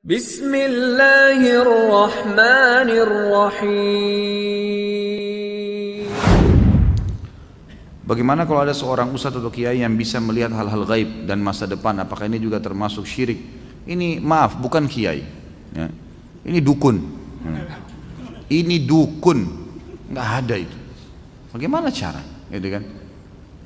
Bismillahirrahmanirrahim. Bagaimana kalau ada seorang ustadz atau kiai yang bisa melihat hal-hal gaib dan masa depan? Apakah ini juga termasuk syirik? Ini maaf, bukan kiai, ya. Ini dukun. Ini dukun, nggak ada itu. Bagaimana cara? Gitu kan?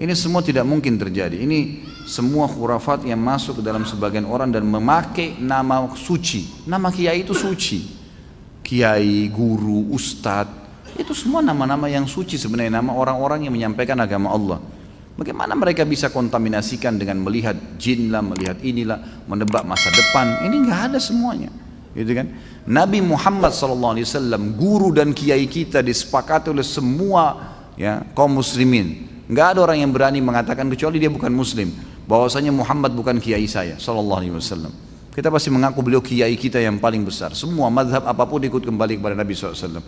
Ini semua tidak mungkin terjadi. Ini semua khurafat yang masuk ke dalam sebagian orang dan memakai nama suci. Nama kiai itu suci. Kiai, guru, ustadz, itu semua nama-nama yang suci sebenarnya, nama orang-orang yang menyampaikan agama Allah. Bagaimana mereka bisa kontaminasikan dengan melihat jin lah, melihat inilah, menebak masa depan? Ini nggak ada semuanya, gitu kan? Nabi Muhammad SAW, guru dan kiai kita, disepakati oleh semua ya kaum muslimin. Nggak ada orang yang berani mengatakan, kecuali dia bukan muslim, bahwasanya Muhammad bukan kiai saya SAW. Kita pasti mengaku beliau kiai kita yang paling besar. Semua mazhab apapun ikut kembali kepada Nabi SAW.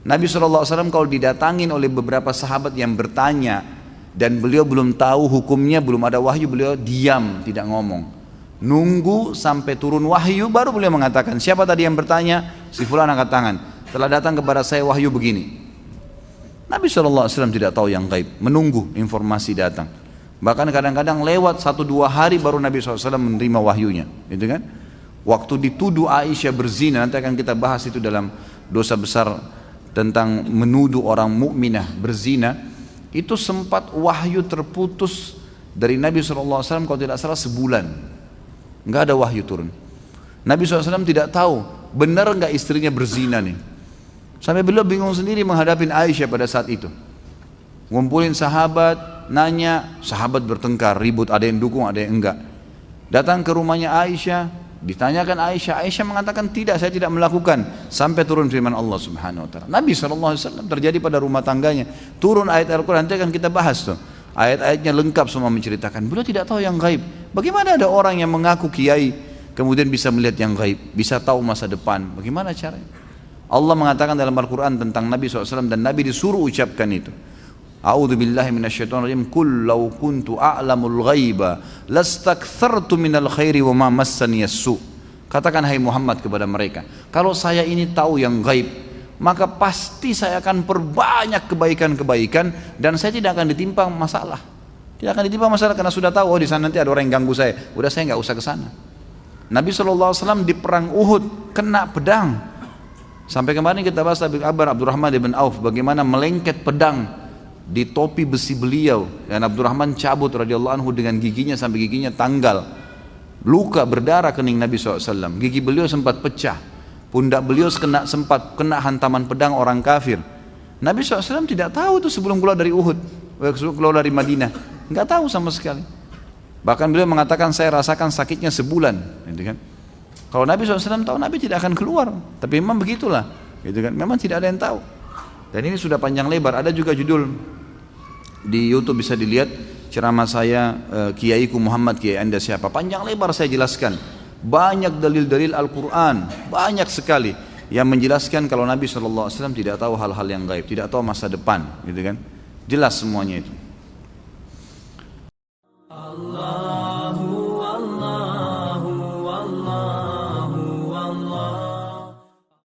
Nabi SAW kalau didatangin oleh beberapa sahabat yang bertanya dan beliau belum tahu hukumnya, belum ada wahyu, beliau diam, tidak ngomong. Nunggu sampai turun wahyu baru beliau mengatakan, siapa tadi yang bertanya? Si fulan angkat tangan. Telah datang kepada saya wahyu begini. Nabi SAW tidak tahu yang gaib, menunggu informasi datang. Bahkan kadang-kadang lewat 1-2 hari baru Nabi SAW menerima wahyunya, gitu kan? Waktu dituduh Aisyah berzina, nanti akan kita bahas itu dalam dosa besar tentang menuduh orang mukminah berzina, itu sempat wahyu terputus dari Nabi SAW kalau tidak salah sebulan, nggak ada wahyu turun. Nabi SAW tidak tahu benar nggak istrinya berzina nih. Sampai beliau bingung sendiri menghadapi Aisyah pada saat itu. Ngumpulin sahabat, nanya, sahabat bertengkar, ribut, ada yang dukung, ada yang enggak. Datang ke rumahnya Aisyah, ditanyakan Aisyah, Aisyah mengatakan tidak, saya tidak melakukan. Sampai turun firman Allah Subhanahu Wa Taala. Nabi SAW terjadi pada rumah tangganya. Turun ayat Al-Quran, nanti akan kita bahas tuh. Ayat-ayatnya lengkap semua menceritakan. Beliau tidak tahu yang gaib. Bagaimana ada orang yang mengaku kiai, kemudian bisa melihat yang gaib, bisa tahu masa depan? Bagaimana caranya? Allah mengatakan dalam Al-Quran tentang Nabi SAW, dan Nabi disuruh ucapkan itu. A'udzu billahi minasyaitonir rajim. Qul law kuntu a'lamul ghaiba lastakthartu minal khairi wa ma massani as-su. Katakan hai Muhammad kepada mereka, kalau saya ini tahu yang gaib, maka pasti saya akan perbanyak kebaikan-kebaikan dan saya tidak akan ditimpa masalah. Tidak akan ditimpa masalah karena sudah tahu, oh di sana nanti ada orang yang ganggu saya. Udah, saya nggak usah ke sana. Nabi SAW di perang Uhud kena pedang. Sampai kemarin kita bahas kabar Abdurrahman bin Auf, bagaimana melengket pedang di topi besi beliau, dan Abdurrahman cabut radhiyallahu anhu dengan giginya sampai giginya tanggal, luka berdarah kening Nabi SAW. Gigi beliau sempat pecah, pundak beliau sempat kena hantaman pedang orang kafir. Nabi SAW tidak tahu itu sebelum keluar dari Uhud, keluar dari Madinah, nggak tahu sama sekali. Bahkan beliau mengatakan, saya rasakan sakitnya sebulan, gitu kan? Kalau Nabi SAW tahu, Nabi tidak akan keluar. Tapi memang begitulah, gitu kan? Memang tidak ada yang tahu. Dan ini sudah panjang lebar. Ada juga judul di YouTube, bisa dilihat ceramah saya, Kiaiku Muhammad, Kiai Anda siapa? Panjang lebar saya jelaskan. Banyak dalil-dalil Al-Quran, banyak sekali yang menjelaskan kalau Nabi SAW tidak tahu hal-hal yang gaib, tidak tahu masa depan, gitu kan? Jelas semuanya itu.